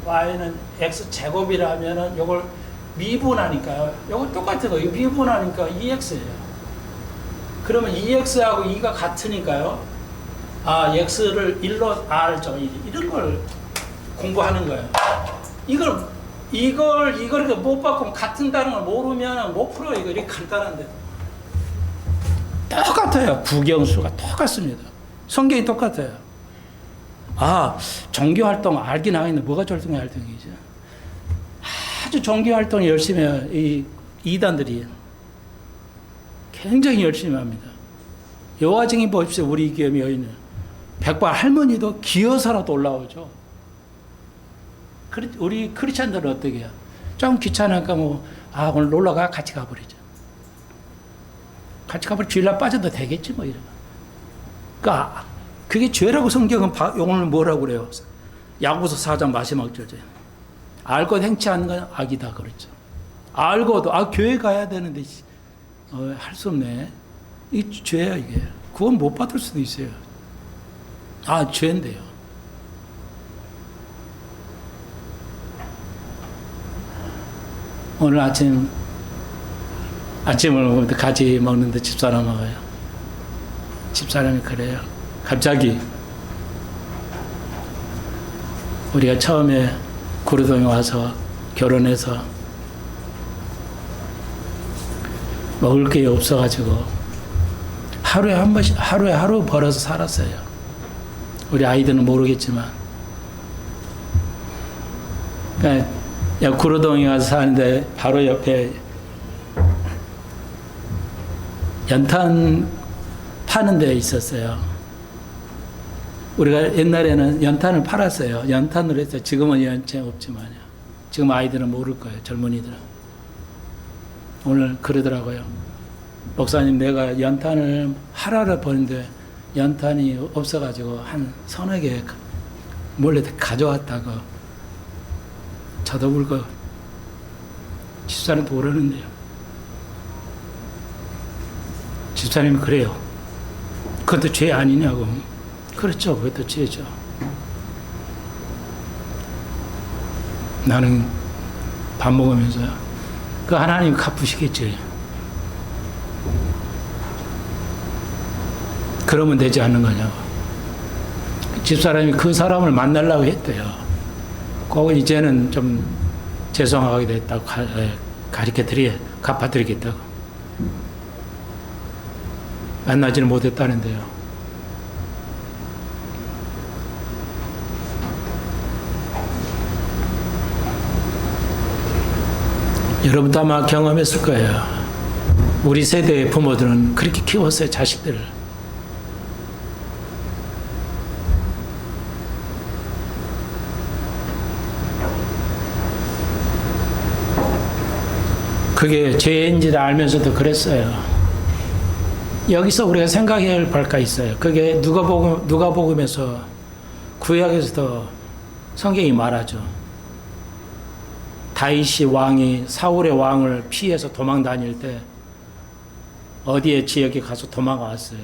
y는 x 제곱이라면은 요걸 미분하니까요. 요거 똑같은 거. 이거 미분하니까 2x예요. 그러면 2x하고 2가 같으니까요. 아, x를 1로 r죠. 이런 걸 공부하는 거예요. 이걸 이렇게 못 바꾸면 같은다는 걸 모르면 못 풀어요. 이거 이렇게 간단한데. 똑같아요. 구경수가 똑같습니다. 성경이 똑같아요. 아, 종교활동 알긴 하겠는데 뭐가 종교활동이죠? 아주 종교활동 열심히 해요. 이 이단들이 굉장히 열심히 합니다. 여호와 증인 보십시오. 우리 교회 여인은 백발 할머니도 기어서라도 올라오죠. 우리 크리스찬들은 어떻게 해요? 좀 귀찮으니까 오늘 놀러가 같이 가버리죠. 같이 가버리면 주일날 빠져도 되겠지 뭐 이런. 그러니까 그게 죄라고 성경은 오늘 뭐라고 그래요? 야고보서 4장 마지막 절에 알고 행치 않는 건 악이다 그랬죠. 알고도 교회 가야 되는데 할 수 없네. 이 죄야 이게. 구원 못 받을 수도 있어요. 죄인데요. 오늘 아침을 같이 먹는데 집사람하고요. 집사람이 그래요. 갑자기 우리가 처음에 구로동에 와서 결혼해서 먹을 게 없어가지고 하루에 한 번씩 하루 벌어서 살았어요. 우리 아이들은 모르겠지만. 그러니까 구로동에 가서 사는데 바로 옆에 연탄 파는 데 있었어요. 우리가 옛날에는 연탄을 팔았어요. 연탄으로 했어요. 지금은 연탄 없지만요. 지금 아이들은 모를 거예요. 젊은이들은. 오늘 그러더라고요. 목사님, 내가 연탄을 하루를 버는데 연탄이 없어가지고 한 서너 개 몰래 가져왔다고. 저도 울고 집사람도 오라는데요. 집사님이 그래요. 그것도 죄 아니냐고. 그렇죠. 그것도 죄죠. 나는 밥 먹으면서 그 하나님 갚으시겠지. 그러면 되지 않는 거냐고. 집사람이 그 사람을 만나려고 했대요. 그거 이제는 좀 죄송하게 됐다고 갚아드리겠다고. 만나지는 못했다는데요. 여러분도 아마 경험했을 거예요. 우리 세대의 부모들은 그렇게 키웠어요, 자식들을. 그게 죄인지를 알면서도 그랬어요. 여기서 우리가 생각해야 할 바가 있어요. 그게 누가복음에서 구약에서도 성경이 말하죠. 다윗이 왕이 사울의 왕을 피해서 도망 다닐 때 어디에 지역에 가서 도망가 왔어요.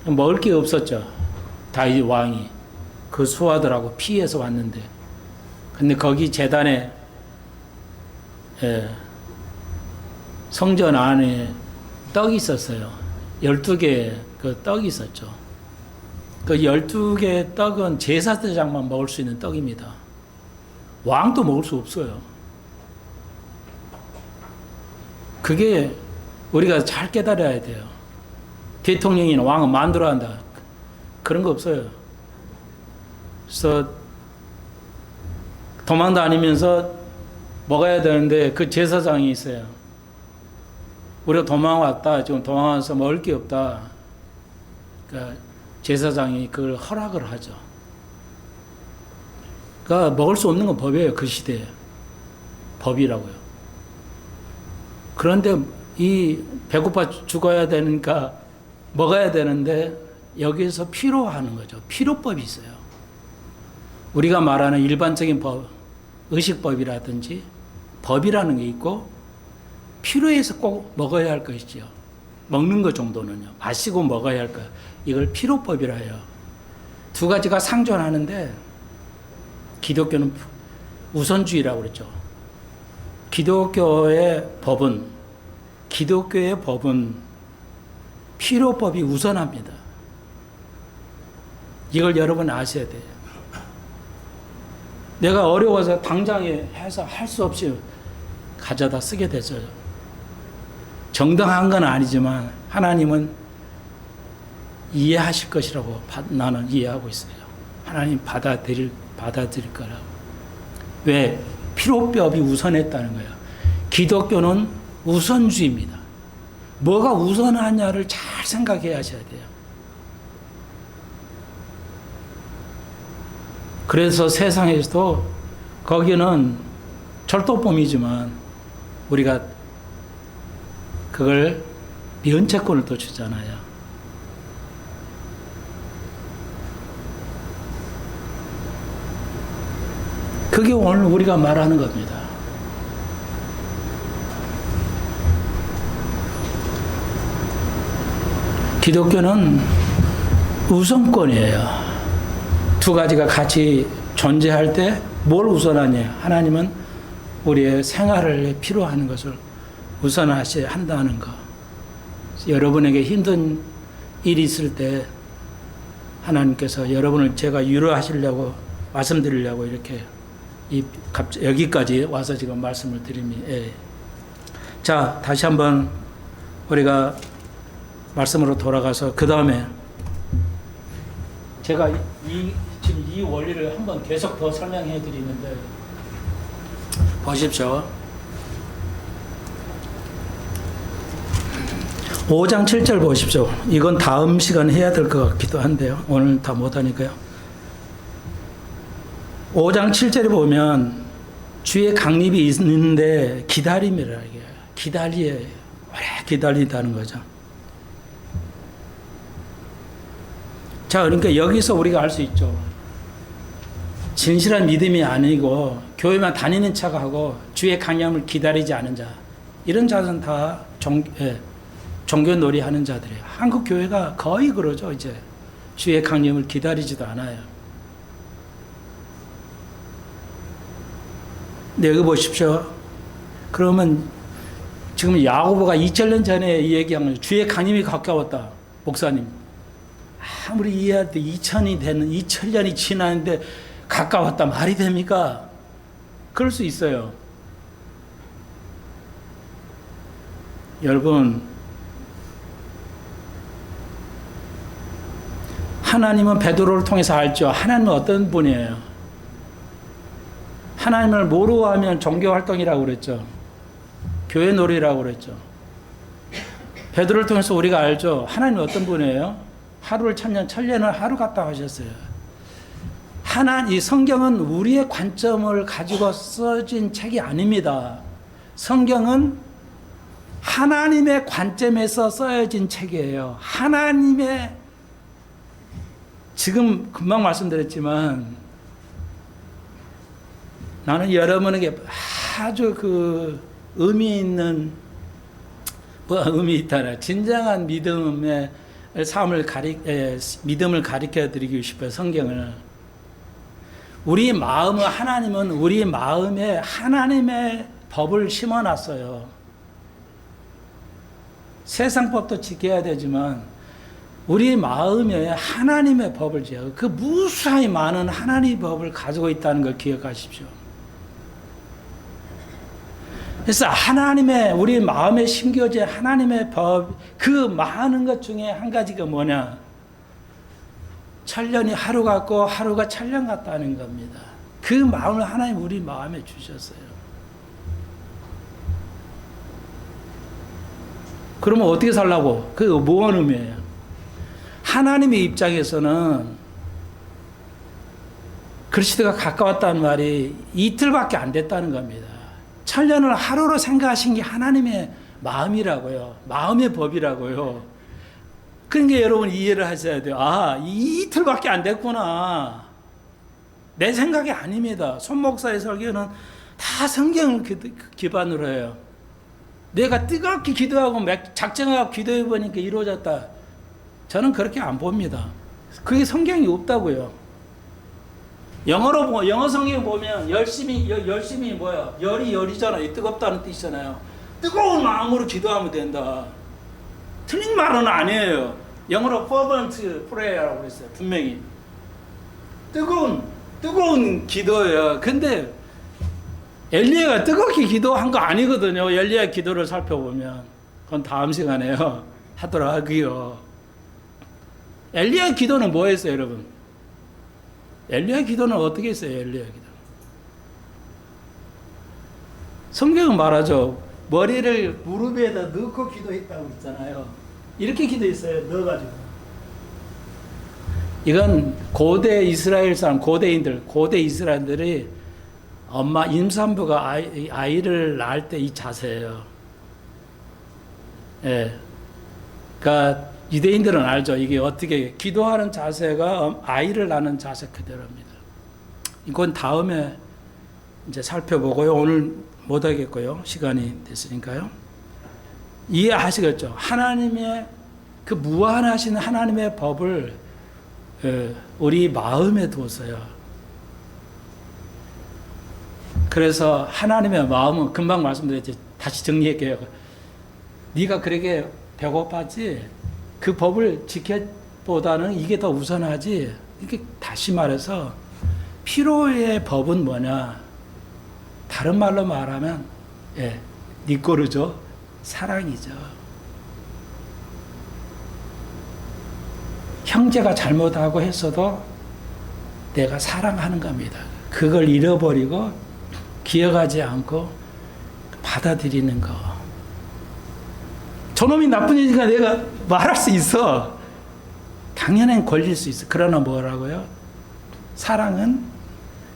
먹을 게 없었죠. 다윗 왕이 그 수하들하고 피해서 왔는데, 근데 거기 제단에 성전 안에 떡이 있었어요. 12개 그 떡이 있었죠. 그 12개 떡은 제사장만 먹을 수 있는 떡입니다. 왕도 먹을 수 없어요. 그게 우리가 잘 깨달아야 돼요. 대통령이나 왕은 만들어야 한다. 그런 거 없어요. 그래서 도망 다니면서 먹어야 되는데 그 제사장이 있어요. 우리가 도망왔다. 지금 도망와서 먹을 게 없다. 그러니까 제사장이 그걸 허락을 하죠. 그러니까 먹을 수 없는 건 법이에요. 그 시대에. 법이라고요. 그런데 이 배고파 죽어야 되니까 먹어야 되는데 여기서 피로하는 거죠. 피로법이 있어요. 우리가 말하는 일반적인 법, 의식법이라든지 법이라는 게 있고 필요해서 꼭 먹어야 할 것이지요. 먹는 것 정도는요. 마시고 먹어야 할 것. 이걸 필요법이라 해요. 두 가지가 상존하는데 기독교는 우선주의라고 그랬죠. 기독교의 법은 필요법이 우선합니다. 이걸 여러분 아셔야 돼요. 내가 어려워서 당장에 해서 할 수 없이 가져다 쓰게 되죠. 정당한 건 아니지만 하나님은 이해하실 것이라고 나는 이해하고 있어요. 하나님 받아들일 거라고. 왜? 필요법이 우선했다는 거예요. 기독교는 우선주의입니다. 뭐가 우선하냐를 잘 생각해야 하셔야 돼요. 그래서 세상에서도 거기는 절도범이지만 우리가 그걸 면책권을 또 주잖아요. 그게 오늘 우리가 말하는 겁니다. 기독교는 우선권이에요. 두 가지가 같이 존재할 때 뭘 우선하냐? 하나님은 우리의 생활을 필요한 것을 우선하셔야 한다는 거. 여러분에게 힘든 일이 있을 때 하나님께서 여러분을 제가 위로하시려고 말씀드리려고 이렇게 여기까지 와서 지금 말씀을 드립니다. 예. 자, 다시 한번 우리가 말씀으로 돌아가서 그 다음에 제가 지금 이 원리를 한번 계속 더 설명해 드리는데 보십시오. 5장 7절 보십시오. 이건 다음 시간에 해야 될 것 같기도 한데요. 오늘 다 못하니까요. 5장 7절에 보면 주의 강림이 있는데 기다림이라 이게 오래 기다린다는 거죠. 자, 그러니까 여기서 우리가 알 수 있죠. 진실한 믿음이 아니고 교회만 다니는 척하고 주의 강림을 기다리지 않은 자, 이런 자는 다 종교놀이 하는 자들이에요. 한국 교회가 거의 그러죠. 이제 주의 강림을 기다리지도 않아요. 근데 여기 보십시오. 그러면 지금 야고보가 2000년 전에 얘기한 거죠. 주의 강림이 가까웠다. 목사님. 아무리 이해할 때 2000년이 지났는데 가까웠다 말이 됩니까? 그럴 수 있어요. 여러분, 하나님은 베드로를 통해서 알죠. 하나님은 어떤 분이에요? 하나님을 모르고 하면 종교활동이라고 그랬죠. 교회놀이라고 그랬죠. 베드로를 통해서 우리가 알죠. 하나님은 어떤 분이에요? 하루를 천년, 천년을 하루 같다 하셨어요. 이 성경은 우리의 관점을 가지고 써진 책이 아닙니다. 성경은 하나님의 관점에서 써진 책이에요. 하나님의, 지금 금방 말씀드렸지만 나는 여러분에게 아주 그 의미 있는, 의미 있다라, 진정한 믿음의 삶을 믿음을 가르쳐 드리고 싶어요. 성경을. 우리 마음은, 하나님은 우리 마음에 하나님의 법을 심어놨어요. 세상 법도 지켜야 되지만 우리 마음에 하나님의 법을 지어요. 그 무수히 많은 하나님의 법을 가지고 있다는 걸 기억하십시오. 그래서 우리 마음에 심겨진 하나님의 법, 그 많은 것 중에 한 가지가 뭐냐? 천년이 하루 같고 하루가 천년 같다는 겁니다. 그 마음을 하나님 우리 마음에 주셨어요. 그러면 어떻게 살라고? 그게 무슨 의미예요? 하나님의 입장에서는 그리스도가 가까웠다는 말이 이틀밖에 안 됐다는 겁니다. 천년을 하루로 생각하신 게 하나님의 마음이라고요. 마음의 법이라고요. 그러니까 여러분 이해를 하셔야 돼요. 아, 이틀밖에 안 됐구나. 내 생각이 아닙니다. 손 목사의 설교는 다 성경을 기반으로 해요. 내가 뜨겁게 기도하고 작정하고 기도해 보니까 이루어졌다. 저는 그렇게 안 봅니다. 그게 성경이 없다고요. 영어 성경 보면 열심히 뭐야? 열이잖아요. 뜨겁다는 뜻이잖아요. 뜨거운 마음으로 기도하면 된다. 틀린 말은 아니에요. 영어로 fervent prayer라고 그랬어요. 분명히. 뜨거운 기도예요. 근데 엘리야가 뜨겁게 기도한 거 아니거든요. 엘리야 기도를 살펴보면. 그건 다음 시간에 하도록 하고요. 엘리야 기도는 뭐 했어요, 여러분? 엘리야 기도는 어떻게 했어요, 엘리야 기도? 성경은 말하죠. 머리를 무릎 위에다 넣고 기도했다고 했잖아요. 이렇게 기도했어요, 넣어가지고. 이건 고대 이스라엘 사람, 고대 이스라엘들이 엄마, 임산부가 아이를 낳을 때 이 자세예요. 예. 그러니까 유대인들은 알죠. 이게 어떻게 기도하는 자세가 아이를 낳는 자세 그대로입니다. 이건 다음에 이제 살펴보고요. 오늘 못 하겠고요. 시간이 됐으니까요. 이해하시겠죠? 하나님의 그 무한하신 하나님의 법을 우리 마음에 두었어요. 그래서 하나님의 마음은 금방 말씀드렸지. 다시 정리할게요. 네가 그렇게 배고파지 그 법을 지켜보다는 이게 더 우선하지. 이렇게 다시 말해서 피로의 법은 뭐냐? 다른 말로 말하면 니꼬르죠. 사랑이죠. 형제가 잘못하고 했어도 내가 사랑하는 겁니다. 그걸 잃어버리고 기억하지 않고 받아들이는 거. 저놈이 나쁜 일이니까 내가 말할 수 있어. 당연히 걸릴 수 있어. 그러나 뭐라고요? 사랑은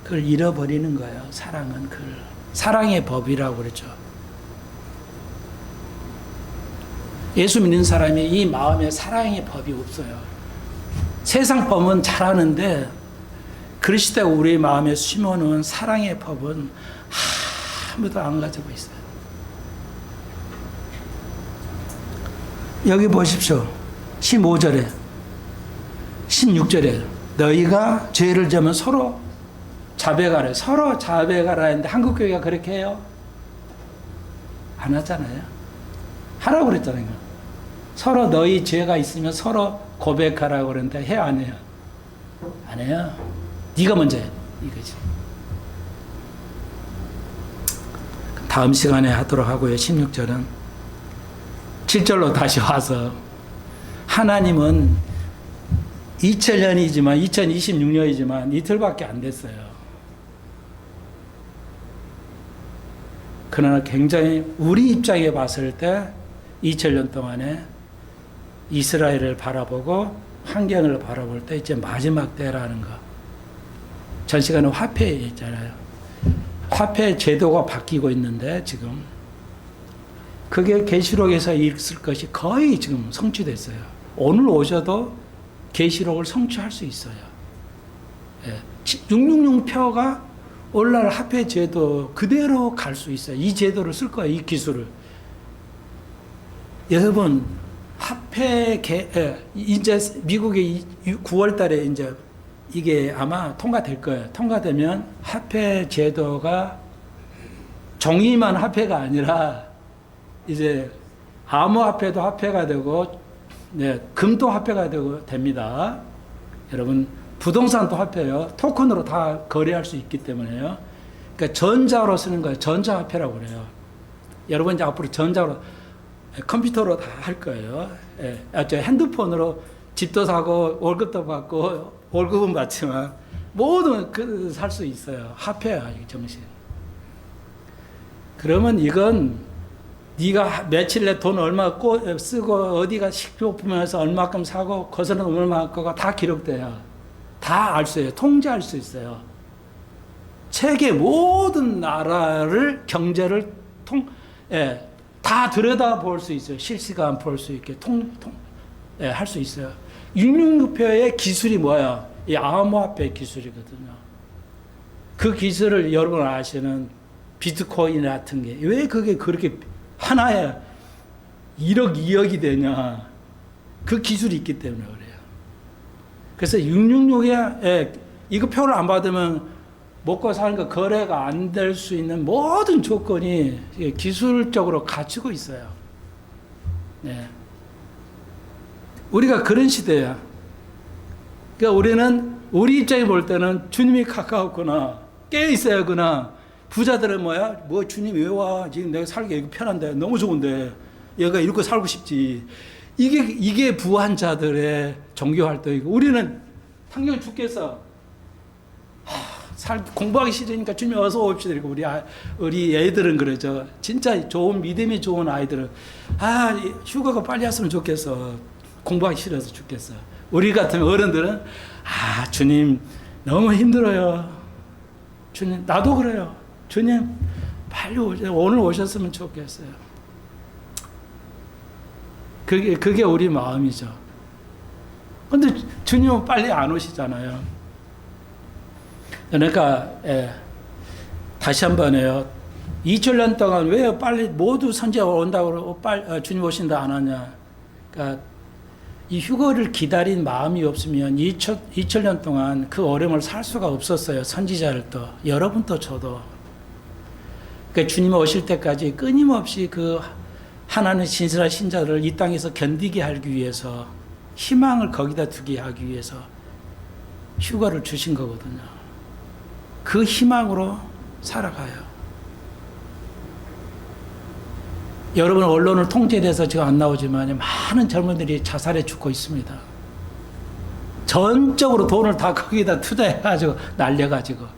그걸 잃어버리는 거예요. 사랑은 그걸. 사랑의 법이라고 그랬죠. 예수 믿는 사람이 이 마음에 사랑의 법이 없어요. 세상 법은 잘하는데 그리스도가 우리 마음에 심어놓은 사랑의 법은 아무도 안 가지고 있어요. 여기 보십시오. 15절에 16절에 너희가 죄를 지으면 서로 자백하라. 서로 자백하라 했는데 한국 교회가 그렇게 해요? 안 하잖아요. 하라고 그랬잖아요. 서로 너희 죄가 있으면 서로 고백하라고 그러는데 해요, 안 해요? 안 해요. 네가 먼저 해. 이거지. 다음 시간에 하도록 하고요. 16절은 7절로 다시 와서 하나님은 2000년이지만 2026년이지만 이틀밖에 안 됐어요. 그러나 굉장히 우리 입장에 봤을 때 2000년 동안에 이스라엘을 바라보고 환경을 바라볼 때 이제 마지막 때라는 거. 전 시간에 화폐 있잖아요. 화폐 제도가 바뀌고 있는데 지금 그게 계시록에서 있을 것이 거의 지금 성취됐어요. 오늘 오셔도 계시록을 성취할 수 있어요. 666표가 오늘날 화폐 제도 그대로 갈 수 있어요. 이 제도를 쓸 거예요. 이 기술을. 여러분 화폐 이제 미국이 9월 달에 이제 이게 아마 통과될 거예요. 통과되면 화폐 제도가 종이만 화폐가 아니라 이제 암호화폐도 화폐가 되고 금도 화폐가 되고 됩니다. 여러분 부동산도 화폐예요. 토큰으로 다 거래할 수 있기 때문에요. 그러니까 전자로 쓰는 거예요. 전자화폐라고 그래요. 여러분 이제 앞으로 전자로 컴퓨터로 다 할 거예요. 핸드폰으로 집도 사고 월급도 받고 월급은 받지만 모든 살 수 있어요. 화폐야 정신. 그러면 이건 네가 며칠 내 돈 얼마 쓰고 어디가 식료품에서 얼마큼 사고 거기서는 얼마 거가 다 기록돼요. 다 알 수 있어요. 통제할 수 있어요. 세계 모든 나라를 경제를 다 들여다볼 수 있어요. 실시간 볼 수 있게 할 수 있어요. 666표의 기술이 뭐야? 이 암호화폐 기술이거든요. 그 기술을 여러분 아시는 비트코인 같은 게 왜 그게 그렇게 하나에 1억, 2억이 되냐. 그 기술이 있기 때문에 그래요. 그래서 666에 이거 표를 안 받으면 먹고 사는 거 거래가 안 될 수 있는 모든 조건이 기술적으로 갖추고 있어요. 네. 우리가 그런 시대야. 그러니까 우리는 우리 입장에 볼 때는 주님이 가까웠구나. 깨어 있어야 하구나. 부자들은 뭐야? 뭐 주님 왜 와? 지금 내가 살기 이거 편한데 너무 좋은데 얘가 이렇게 살고 싶지. 이게 부한 자들의 종교 활동이고 우리는 당장 죽겠어. 공부하기 싫으니까 주님 어서 옵시다. 이러고 우리 애들은 그러죠. 진짜 좋은 믿음이 좋은 아이들은 휴가가 빨리 왔으면 좋겠어. 공부하기 싫어서 죽겠어. 우리 같은 어른들은 주님 너무 힘들어요. 주님 나도 그래요. 주님 빨리 오늘 오셨으면 좋겠어요. 그게 우리 마음이죠. 근데 주님은 빨리 안 오시잖아요. 그러니까 다시 한번요. 2000년 동안 왜 빨리 모두 선지자가 온다고 주님 오신다 안 하냐. 그러니까 이 휴거를 기다린 마음이 없으면 2000년 동안 그 어려움을 살 수가 없었어요. 선지자들도 여러분도 저도. 그러니까 주님 오실 때까지 끊임없이 그 하나님 진실한 신자들을 이 땅에서 견디게 하기 위해서 희망을 거기다 두게 하기 위해서 휴거를 주신 거거든요. 그 희망으로 살아가요. 여러분 언론을 통제돼서 지금 안 나오지만 많은 젊은이들이 자살해 죽고 있습니다. 전적으로 돈을 다 거기다 투자해가지고 날려가지고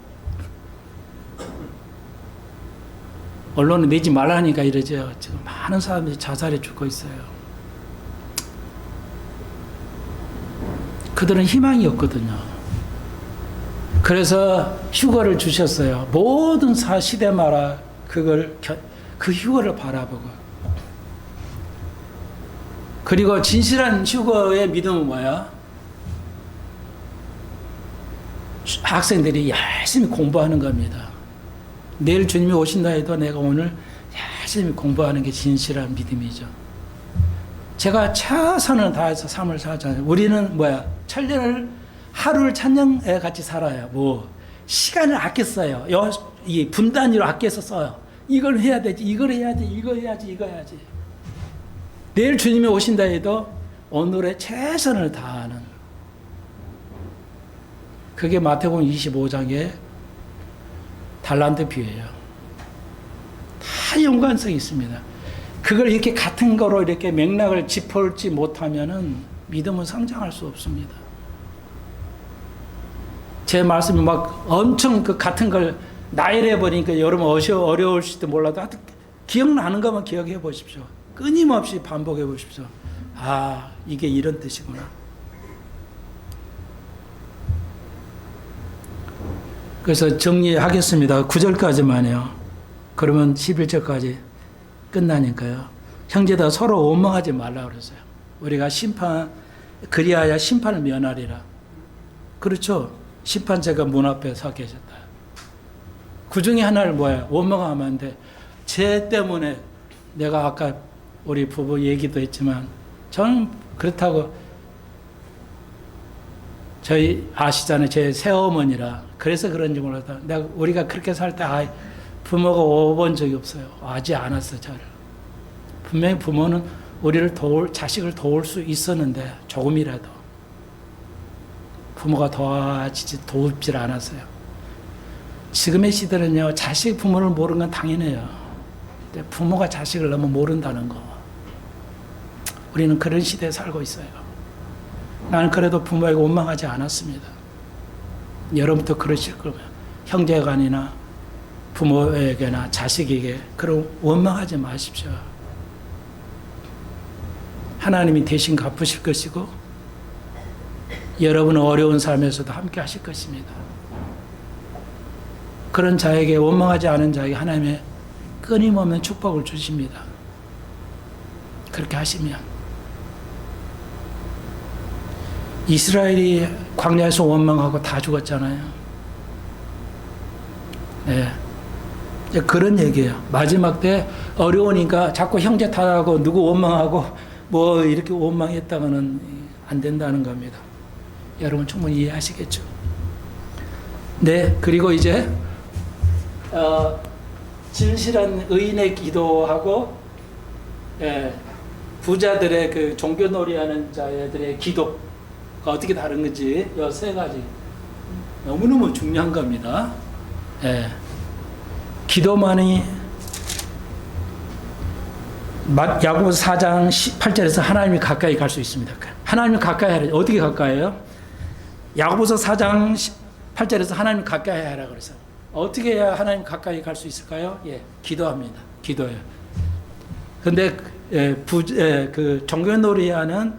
언론에 내지 말라니까 이러죠. 지금 많은 사람들이 자살해 죽고 있어요. 그들은 희망이 없거든요. 그래서 휴거를 주셨어요. 모든 시대마다 그 휴거를 바라보고. 그리고 진실한 휴거의 믿음은 뭐야? 학생들이 열심히 공부하는 겁니다. 내일 주님이 오신다 해도 내가 오늘 열심히 공부하는 게 진실한 믿음이죠. 제가 최선을 다해서 삶을 살잖아요. 우리는 뭐야? 천년을 하루를 천년에 같이 살아요. 시간을 아껴 써요. 이 분단위로 아껴서 써요. 이걸 해야 되지, 이걸 해야지, 이거 해야지, 이거 해야지. 내일 주님이 오신다 해도 오늘의 최선을 다하는. 그게 마태복음 25장의 달란트 비유예요. 다 연관성이 있습니다. 그걸 이렇게 같은 거로 이렇게 맥락을 짚을지 못하면은 믿음은 성장할 수 없습니다. 제 말씀이 막 엄청 그 같은 걸 나열해 버리니까 여러분 어려울지도 몰라도 하여튼 기억나는 것만 기억해 보십시오. 끊임없이 반복해 보십시오. 이게 이런 뜻이구나. 그래서 정리하겠습니다. 9절까지만요. 그러면 11절까지 끝나니까요. 형제다 서로 원망하지 말라 그랬어요. 우리가 그리하여 심판을 면하리라. 그렇죠. 심판자가 문 앞에 서 계셨다. 그 중에 하나를 원망하면 안 돼. 죄 때문에 내가 아까 우리 부부 얘기도 했지만 저는 그렇다고 저희 아시잖아요. 제 새어머니라 그래서 그런지 몰라도 우리가 그렇게 살 때 부모가 오본 적이 없어요. 와지 않았어 저를. 분명히 부모는 우리를 자식을 도울 수 있었는데 조금이라도 부모가 도우질 않았어요. 지금의 시대는요, 자식 부모를 모르는 건 당연해요. 근데 부모가 자식을 너무 모른다는 거. 우리는 그런 시대에 살고 있어요. 나는 그래도 부모에게 원망하지 않았습니다. 여러분도 그러실 거예요. 형제간이나 부모에게나 자식에게 그런 원망하지 마십시오. 하나님이 대신 갚으실 것이고 여러분은 어려운 삶에서도 함께 하실 것입니다. 그런 자에게 원망하지 않은 자에게 하나님의 끊임없는 축복을 주십니다. 그렇게 하시면 이스라엘이 광야에서 원망하고 다 죽었잖아요. 네. 이제 그런 얘기예요. 마지막 때 어려우니까 자꾸 형제 탓하고 누구 원망하고 뭐 이렇게 원망했다가는 안 된다는 겁니다. 여러분 충분히 이해하시겠죠? 네, 그리고 이제 진실한 의인의 기도하고 부자들의 그 종교놀이하는 자들의 기도가 어떻게 다른 건지 이 세 가지 너무너무 중요한 겁니다. 기도만이 야고보서 4장 18절에서 하나님이 가까이 갈 수 있습니다. 하나님이 가까이 하라. 어떻게 가까이해요? 야고보서 4장 8절에서 하나님 가까이 하라 그래서 어떻게 해야 하나님 가까이 갈 수 있을까요? 기도합니다. 기도해요. 근데 그 종교놀이하는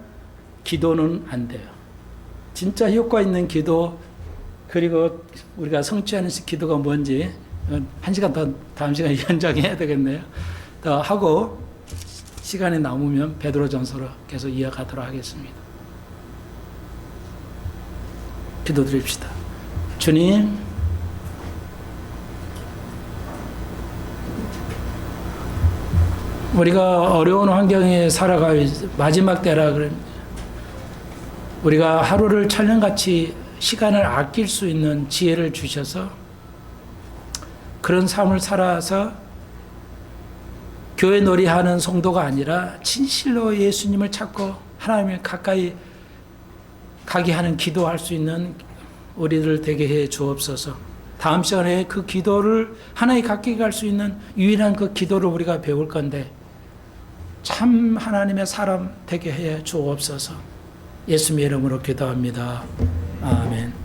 기도는 안 돼요. 진짜 효과 있는 기도 그리고 우리가 성취하는 기도가 뭔지 한 시간 더 다음 시간에 연장해야 되겠네요. 더 하고 시간이 남으면 베드로전서로 계속 이어가도록 하겠습니다. 기도드립시다. 주님, 우리가 어려운 환경에 살아갈 마지막 때라 그럽니다. 우리가 하루를 천년같이 시간을 아낄 수 있는 지혜를 주셔서 그런 삶을 살아서 교회 놀이하는 성도가 아니라 진실로 예수님을 찾고 하나님을 가까이 가게 하는 기도할 수 있는 우리들 되게 해 주옵소서. 다음 시간에 그 기도를 하나님 가까이 갈 수 있는 유일한 그 기도를 우리가 배울 건데 참 하나님의 사람 되게 해 주옵소서. 예수님의 이름으로 기도합니다. 아멘.